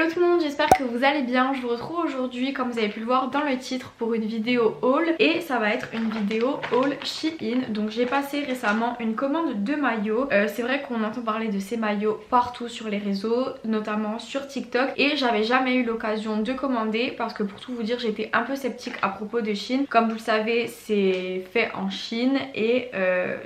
Hello tout le monde, j'espère que vous allez bien. Je vous retrouve aujourd'hui, comme vous avez pu le voir dans le titre, pour une vidéo haul. Et ça va être une vidéo haul Shein. Donc j'ai passé récemment une commande de maillots. C'est vrai qu'on entend parler de ces maillots partout sur les réseaux, notamment sur TikTok. Et j'avais jamais eu l'occasion de commander parce que, pour tout vous dire, j'étais un peu sceptique à propos de Shein. Comme vous le savez, c'est fait en Chine et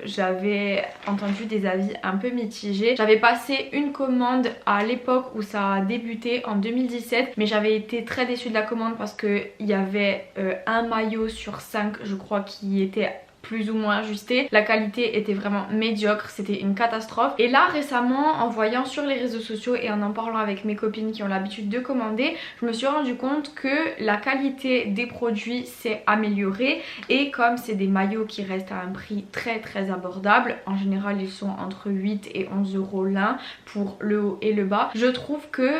j'avais entendu des avis un peu mitigés. J'avais passé une commande à l'époque où ça a débuté en 2017, mais j'avais été très déçue de la commande parce qu'il y avait un maillot sur 5 je crois qui était plus ou moins ajusté. La qualité était vraiment médiocre, c'était une catastrophe. Et là récemment, en voyant sur les réseaux sociaux et en parlant avec mes copines qui ont l'habitude de commander, je me suis rendu compte que la qualité des produits s'est améliorée. Et comme c'est des maillots qui restent à un prix très abordable, en général ils sont entre 8 et 11 euros l'un pour le haut et le bas, je trouve que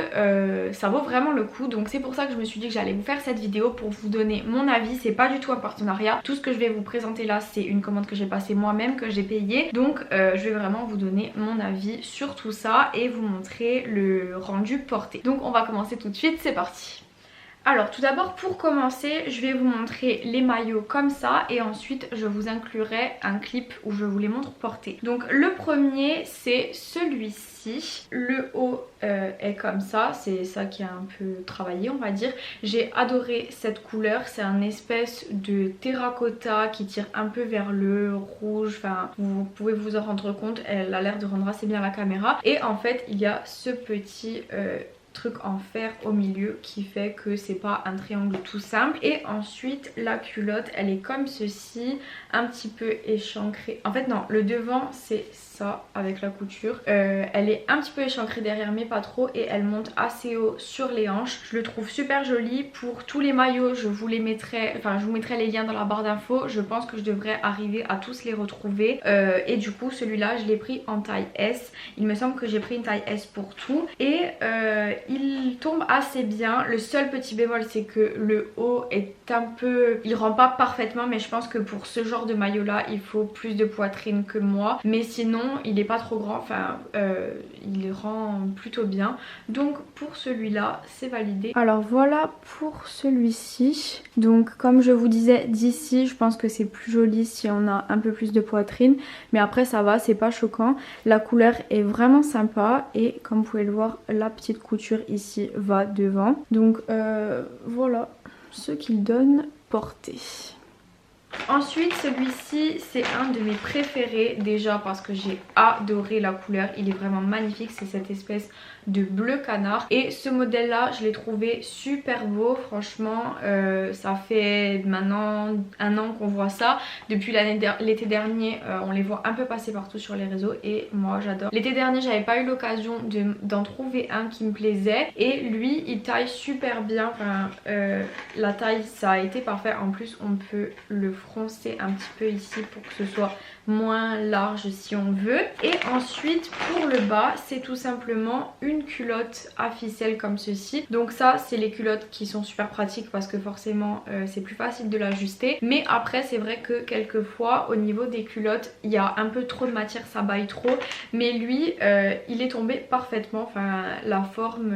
ça vaut vraiment le coup. Donc c'est pour ça que je me suis dit que j'allais vous faire cette vidéo pour vous donner mon avis. C'est pas du tout un partenariat, tout ce que je vais vous présenter là c'est une commande que j'ai passée moi-même, que j'ai payée. Donc je vais vraiment vous donner mon avis sur tout ça et vous montrer le rendu porté. Donc on va commencer tout de suite, c'est parti. Alors tout d'abord, pour commencer, je vais vous montrer les maillots comme ça et ensuite je vous inclurai un clip où je vous les montre portés. Donc le premier c'est celui-ci. Le haut est comme ça, c'est ça qui a un peu travaillé on va dire. J'ai adoré cette couleur, c'est un espèce de terracotta qui tire un peu vers le rouge, enfin vous pouvez vous en rendre compte, elle a l'air de rendre assez bien à la caméra. Et en fait il y a ce petit truc en fer au milieu qui fait que c'est pas un triangle tout simple. Et ensuite la culotte elle est comme ceci, un petit peu échancrée. En fait non, le devant c'est ça avec la couture, elle est un petit peu échancrée derrière mais pas trop, et elle monte assez haut sur les hanches. Je le trouve super joli. Pour tous les maillots je vous les mettrai, enfin je vous mettrai les liens dans la barre d'infos. Je pense que je devrais arriver à tous les retrouver et du coup celui-là je l'ai pris en taille S. Il me semble que j'ai pris une taille S pour tout et il tombe assez bien. Le seul petit bémol c'est que le haut est un peu, il rend pas parfaitement, mais je pense que pour ce genre de maillot là il faut plus de poitrine que moi, mais sinon il est pas trop grand, enfin il rend plutôt bien. Donc pour celui-là c'est validé. Alors voilà pour celui-ci. Donc comme je vous disais, d'ici je pense que c'est plus joli si on a un peu plus de poitrine, mais après ça va, c'est pas choquant. La couleur est vraiment sympa et comme vous pouvez le voir, la petite couture ici va devant. Donc voilà ce qu'il donne porté. Ensuite celui-ci c'est un de mes préférés, déjà parce que j'ai adoré la couleur, il est vraiment magnifique, c'est cette espèce de bleu canard. Et ce modèle là je l'ai trouvé super beau, franchement ça fait maintenant un an qu'on voit ça. Depuis l'été dernier on les voit un peu passer partout sur les réseaux et moi j'adore. L'été dernier j'avais pas eu l'occasion d'en trouver un qui me plaisait et lui il taille super bien, enfin la taille ça a été parfait. En plus on peut le froncer un petit peu ici pour que ce soit moins large si on veut. Et ensuite pour le bas c'est tout simplement une culotte à ficelle comme ceci. Donc ça c'est les culottes qui sont super pratiques parce que forcément c'est plus facile de l'ajuster. Mais après c'est vrai que quelquefois au niveau des culottes il y a un peu trop de matière, ça baille trop. Mais lui il est tombé parfaitement, enfin la forme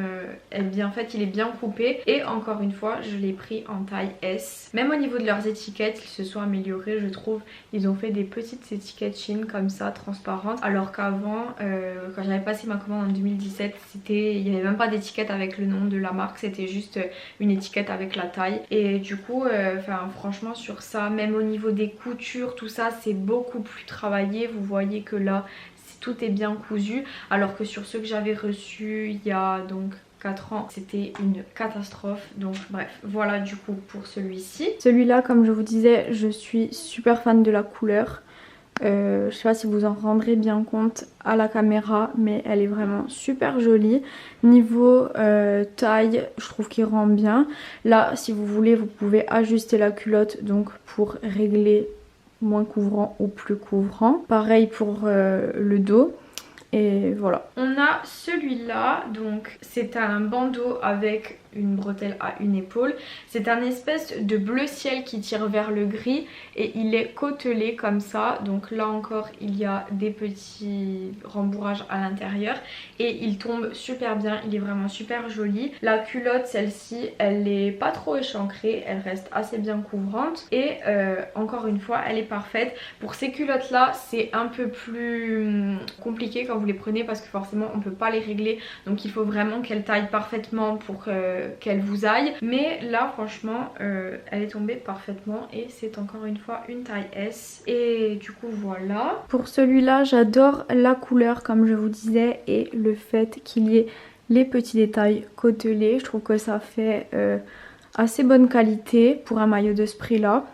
est bien faite, il est bien coupé. Et encore une fois je l'ai pris en taille S. Même au niveau de leurs étiquettes ils se sont améliorés je trouve. Ils ont fait des petites étiquettes Shein comme ça transparentes, alors qu'avant quand j'avais passé ma commande en 2017 il n'y avait même pas d'étiquette avec le nom de la marque, c'était juste une étiquette avec la taille. Et du coup franchement sur ça, même au niveau des coutures tout ça c'est beaucoup plus travaillé. Vous voyez que là tout est bien cousu, alors que sur ceux que j'avais reçus il y a donc 4 ans c'était une catastrophe. Donc bref, voilà du coup pour celui-ci. Celui-là comme je vous disais je suis super fan de la couleur. Je sais pas si vous en rendrez bien compte à la caméra mais elle est vraiment super jolie. Niveau taille je trouve qu'il rend bien. Là si vous voulez vous pouvez ajuster la culotte donc pour régler moins couvrant ou plus couvrant. Pareil pour le dos. Et voilà. On a celui-là, donc c'est un bandeau avec une bretelle à une épaule. C'est un espèce de bleu ciel qui tire vers le gris et il est côtelé comme ça. Donc là encore il y a des petits rembourrages à l'intérieur et il tombe super bien, il est vraiment super joli. La culotte, celle-ci, elle est pas trop échancrée, elle reste assez bien couvrante et encore une fois elle est parfaite. Pour ces culottes là c'est un peu plus compliqué quand vous les prenez parce que forcément on peut pas les régler, donc il faut vraiment qu'elles taillent parfaitement pour qu'elles vous aillent. Mais là franchement elle est tombée parfaitement et c'est encore une fois une taille S. Et du coup voilà. Pour celui-là j'adore la couleur comme je vous disais et le fait qu'il y ait les petits détails côtelés. Je trouve que ça fait assez bonne qualité pour un maillot de ce prix là.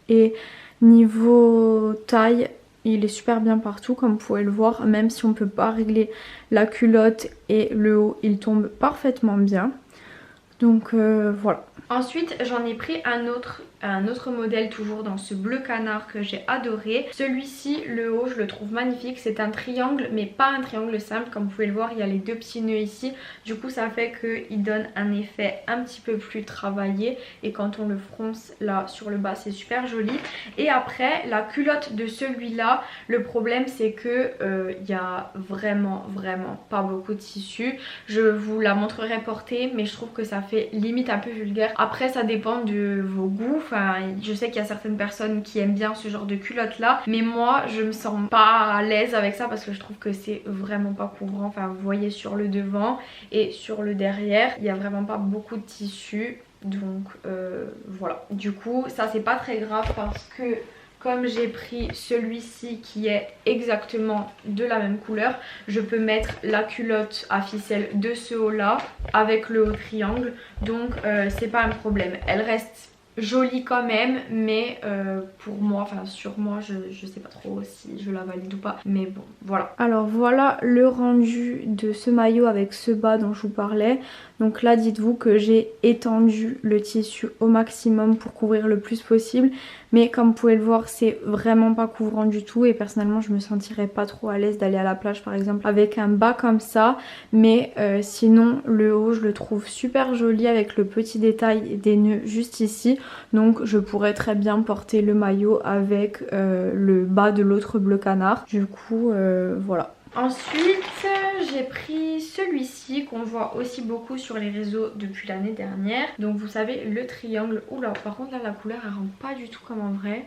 Et niveau taille il est super bien partout comme vous pouvez le voir, même si on ne peut pas régler la culotte et le haut il tombe parfaitement bien. Donc voilà. Ensuite j'en ai pris un autre modèle toujours dans ce bleu canard que j'ai adoré. Celui-ci, le haut, je le trouve magnifique. C'est un triangle mais pas un triangle simple. Comme vous pouvez le voir il y a les deux petits nœuds ici. Du coup ça fait qu'il donne un effet un petit peu plus travaillé. Et quand on le fronce là sur le bas c'est super joli. Et après la culotte de celui-là, le problème c'est que il y a vraiment pas beaucoup de tissu. Je vous la montrerai portée mais je trouve que ça fait limite un peu vulgaire. Après ça dépend de vos goûts. Enfin, je sais qu'il y a certaines personnes qui aiment bien ce genre de culotte là, mais moi je me sens pas à l'aise avec ça parce que je trouve que c'est vraiment pas couvrant. Enfin vous voyez sur le devant et sur le derrière il y a vraiment pas beaucoup de tissu. Donc voilà, du coup ça c'est pas très grave parce que comme j'ai pris celui-ci qui est exactement de la même couleur, je peux mettre la culotte à ficelle de ce haut là avec le haut triangle. Donc c'est pas un problème. Elle reste jolie quand même, mais pour moi, enfin sur moi, je sais pas trop si je la valide ou pas, mais bon voilà. Alors voilà le rendu de ce maillot avec ce bas dont je vous parlais. Donc là dites-vous que j'ai étendu le tissu au maximum pour couvrir le plus possible, mais comme vous pouvez le voir c'est vraiment pas couvrant du tout et personnellement je me sentirais pas trop à l'aise d'aller à la plage par exemple avec un bas comme ça. Mais sinon le haut je le trouve super joli avec le petit détail des nœuds juste ici. Donc je pourrais très bien porter le maillot avec le bas de l'autre bleu canard. Du coup voilà. Ensuite j'ai pris celui-ci qu'on voit aussi beaucoup sur les réseaux depuis l'année dernière. Donc vous savez le triangle. Oula, par contre là la couleur elle rend pas du tout comme en vrai.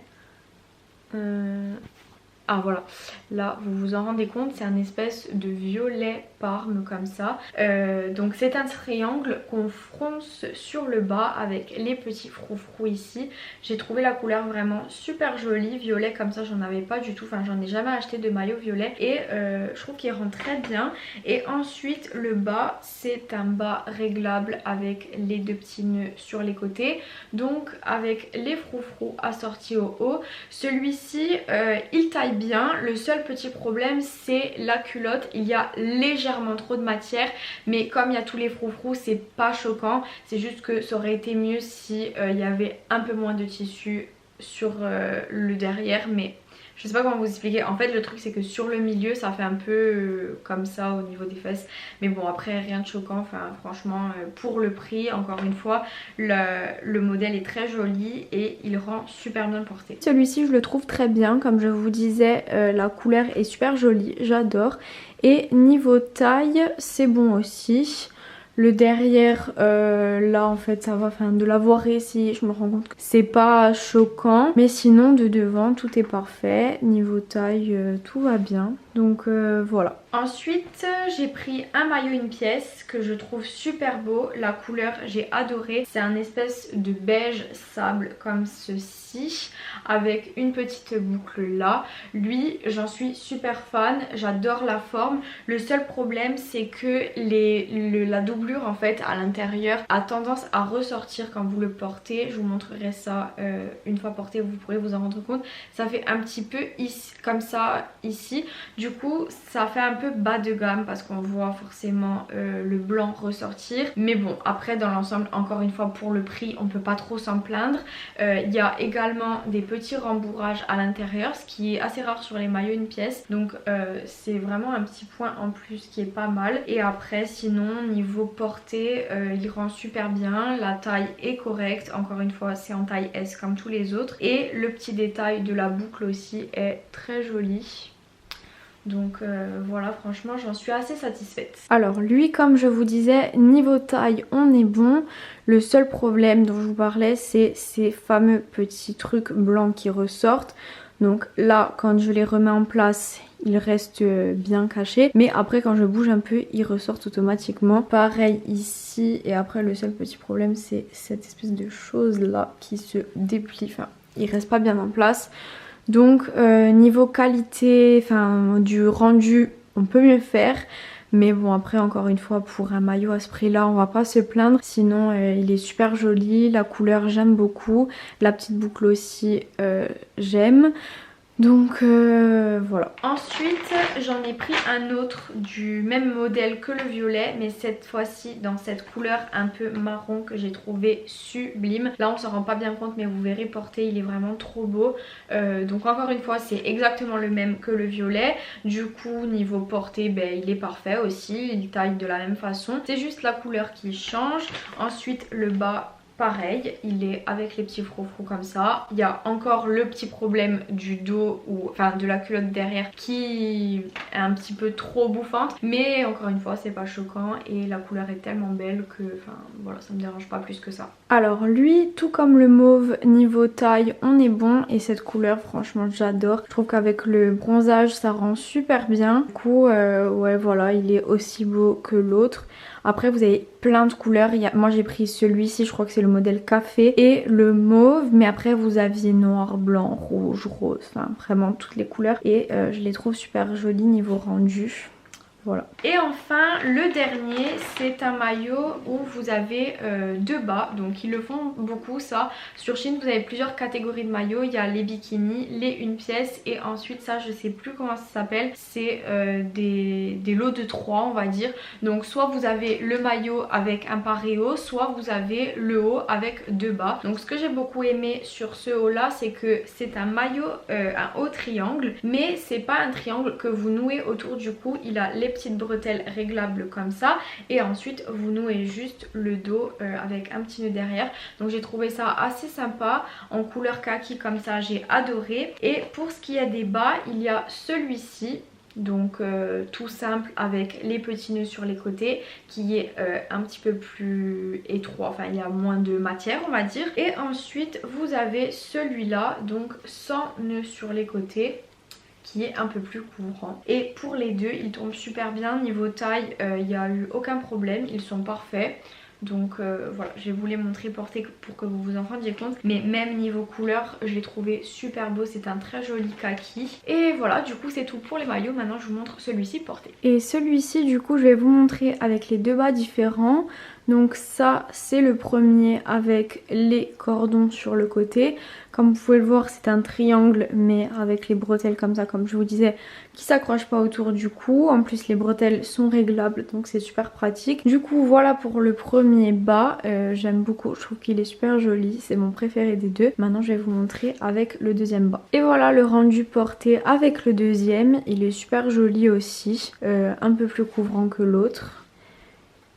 Ah voilà, là vous vous en rendez compte, c'est un espèce de violet parme comme ça. Donc c'est un triangle qu'on fronce sur le bas avec les petits froufrous ici. J'ai trouvé la couleur vraiment super jolie, violet comme ça j'en avais pas du tout, enfin j'en ai jamais acheté de maillot violet et je trouve qu'il rend très bien. Et ensuite le bas c'est un bas réglable avec les deux petits nœuds sur les côtés, donc avec les froufrous assortis au haut. Celui-ci il taille bien, le seul petit problème c'est la culotte, il y a légèrement trop de matière mais comme il y a tous les froufrous c'est pas choquant, c'est juste que ça aurait été mieux si il y avait un peu moins de tissu sur le derrière, mais je sais pas comment vous expliquer. En fait le truc c'est que sur le milieu ça fait un peu comme ça au niveau des fesses, mais bon après rien de choquant. Enfin franchement pour le prix encore une fois le modèle est très joli et il rend super bien porté. Celui-ci je le trouve très bien, comme je vous disais la couleur est super jolie, j'adore. Et niveau taille c'est bon aussi. Le derrière là en fait ça va, enfin de l'avoir ici je me rends compte que c'est pas choquant, mais sinon de devant tout est parfait. Niveau taille tout va bien, donc voilà. Ensuite j'ai pris un maillot une pièce que je trouve super beau, la couleur j'ai adoré, c'est un espèce de beige sable comme ceci avec une petite boucle là. Lui j'en suis super fan, j'adore la forme. Le seul problème c'est que la doublure en fait à l'intérieur a tendance à ressortir quand vous le portez. Je vous montrerai ça une fois porté, vous pourrez vous en rendre compte. Ça fait un petit peu ici, comme ça ici. Du coup ça fait un peu bas de gamme parce qu'on voit forcément le blanc ressortir. Mais bon, après dans l'ensemble, encore une fois, pour le prix on peut pas trop s'en plaindre. Il y a également des petits rembourrages à l'intérieur, ce qui est assez rare sur les maillots une pièce. Donc c'est vraiment un petit point en plus qui est pas mal. Et après sinon niveau portée, il rend super bien. La taille est correcte, encore une fois c'est en taille S comme tous les autres. Et le petit détail de la boucle aussi est très joli. Donc voilà, franchement j'en suis assez satisfaite. Alors lui, comme je vous disais, niveau taille on est bon. Le seul problème dont je vous parlais, c'est ces fameux petits trucs blancs qui ressortent. Donc là, quand je les remets en place, ils restent bien cachés. Mais après, quand je bouge un peu, ils ressortent automatiquement. Pareil ici. Et après, le seul petit problème, c'est cette espèce de chose là qui se déplie. Enfin, il reste pas bien en place. Donc niveau qualité, enfin du rendu, on peut mieux faire. Mais bon, après encore une fois, pour un maillot à ce prix là on va pas se plaindre. Sinon il est super joli, la couleur j'aime beaucoup, la petite boucle aussi j'aime. Donc voilà. Ensuite j'en ai pris un autre du même modèle que le violet, mais cette fois-ci dans cette couleur un peu marron que j'ai trouvé sublime. Là on s'en rend pas bien compte mais vous verrez porté, il est vraiment trop beau. Donc encore une fois c'est exactement le même que le violet. Du coup niveau portée il est parfait aussi, il taille de la même façon. C'est juste la couleur qui change. Ensuite le bas, pareil, il est avec les petits froufrous comme ça. Il y a encore le petit problème du dos, ou enfin de la culotte derrière, qui est un petit peu trop bouffante. Mais encore une fois, c'est pas choquant et la couleur est tellement belle que enfin voilà, ça me dérange pas plus que ça. Alors lui, tout comme le mauve, niveau taille, on est bon. Et cette couleur, franchement, j'adore. Je trouve qu'avec le bronzage, ça rend super bien. Du coup, ouais, voilà, il est aussi beau que l'autre. Après vous avez plein de couleurs, moi j'ai pris celui-ci, je crois que c'est le modèle café et le mauve, mais après vous aviez noir, blanc, rouge, rose, enfin vraiment toutes les couleurs et je les trouve super jolis niveau rendu. Voilà. Et enfin le dernier, c'est un maillot où vous avez deux bas, donc ils le font beaucoup ça. Sur Shein vous avez plusieurs catégories de maillots, il y a les bikinis, les une pièce et ensuite ça je sais plus comment ça s'appelle, c'est des lots de 3 on va dire. Donc soit vous avez le maillot avec un paréo, soit vous avez le haut avec deux bas. Donc ce que j'ai beaucoup aimé sur ce haut là, c'est que c'est un maillot, un haut triangle, mais c'est pas un triangle que vous nouez autour du cou, il a les petites bretelles réglables comme ça et ensuite vous nouez juste le dos avec un petit nœud derrière. Donc j'ai trouvé ça assez sympa en couleur kaki comme ça, j'ai adoré. Et pour ce qui est des bas, il y a celui-ci, donc tout simple avec les petits nœuds sur les côtés qui est un petit peu plus étroit, enfin il y a moins de matière on va dire. Et ensuite vous avez celui-là, donc sans nœuds sur les côtés, qui est un peu plus couvrant. Et pour les deux ils tombent super bien. Niveau taille il n'y a eu aucun problème, ils sont parfaits. Donc voilà, je vais vous les montrer portés pour que vous vous en rendiez compte. Mais même niveau couleur, je l'ai trouvé super beau. C'est un très joli kaki. Et voilà, du coup c'est tout pour les maillots. Maintenant je vous montre celui-ci porté. Et celui-ci du coup je vais vous montrer avec les deux bas différents. Donc ça c'est le premier avec les cordons sur le côté. Comme vous pouvez le voir c'est un triangle mais avec les bretelles comme ça, comme je vous disais, qui s'accrochent pas autour du cou. En plus les bretelles sont réglables donc c'est super pratique. Du coup voilà pour le premier bas, j'aime beaucoup, je trouve qu'il est super joli, c'est mon préféré des deux. Maintenant je vais vous montrer avec le deuxième bas. Et voilà le rendu porté avec le deuxième, il est super joli aussi, un peu plus couvrant que l'autre.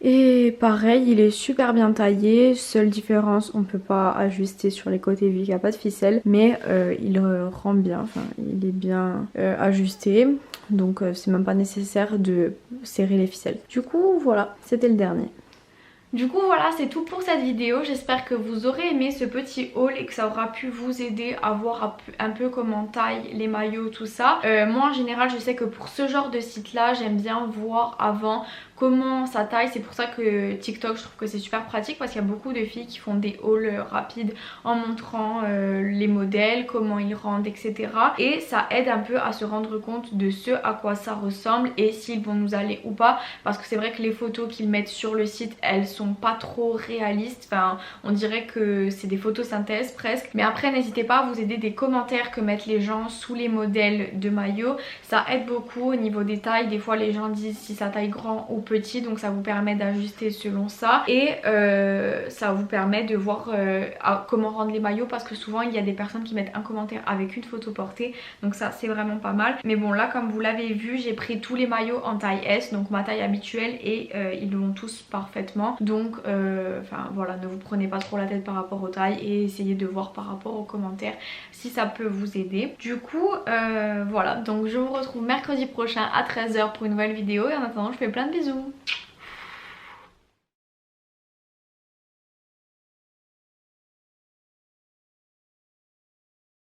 Et pareil, il est super bien taillé. Seule différence, on peut pas ajuster sur les côtés vu qu'il n'y a pas de ficelle. Mais il rend bien, enfin il est bien ajusté. Donc c'est même pas nécessaire de serrer les ficelles. Du coup voilà, c'était le dernier. Du coup voilà, c'est tout pour cette vidéo. J'espère que vous aurez aimé ce petit haul et que ça aura pu vous aider à voir un peu comment taillent les maillots, tout ça. Moi en général je sais que pour ce genre de site là, j'aime bien voir avant comment ça taille. C'est pour ça que TikTok, je trouve que c'est super pratique parce qu'il y a beaucoup de filles qui font des hauls rapides en montrant les modèles, comment ils rendent, etc. Et ça aide un peu à se rendre compte de ce à quoi ça ressemble et s'ils vont nous aller ou pas, parce que c'est vrai que les photos qu'ils mettent sur le site, elles sont sont pas trop réalistes, enfin on dirait que c'est des photosynthèses presque. Mais après n'hésitez pas à vous aider des commentaires que mettent les gens sous les modèles de maillots, ça aide beaucoup au niveau des tailles. Des fois les gens disent si ça taille grand ou petit, donc ça vous permet d'ajuster selon ça et ça vous permet de voir comment rendre les maillots, parce que souvent il y a des personnes qui mettent un commentaire avec une photo portée, donc ça c'est vraiment pas mal. Mais bon là comme vous l'avez vu, j'ai pris tous les maillots en taille S, donc ma taille habituelle, et ils vont tous parfaitement, donc enfin voilà, ne vous prenez pas trop la tête par rapport aux tailles et essayez de voir par rapport aux commentaires si ça peut vous aider. Du coup voilà, donc je vous retrouve mercredi prochain à 13 h pour une nouvelle vidéo et en attendant je fais plein de bisous.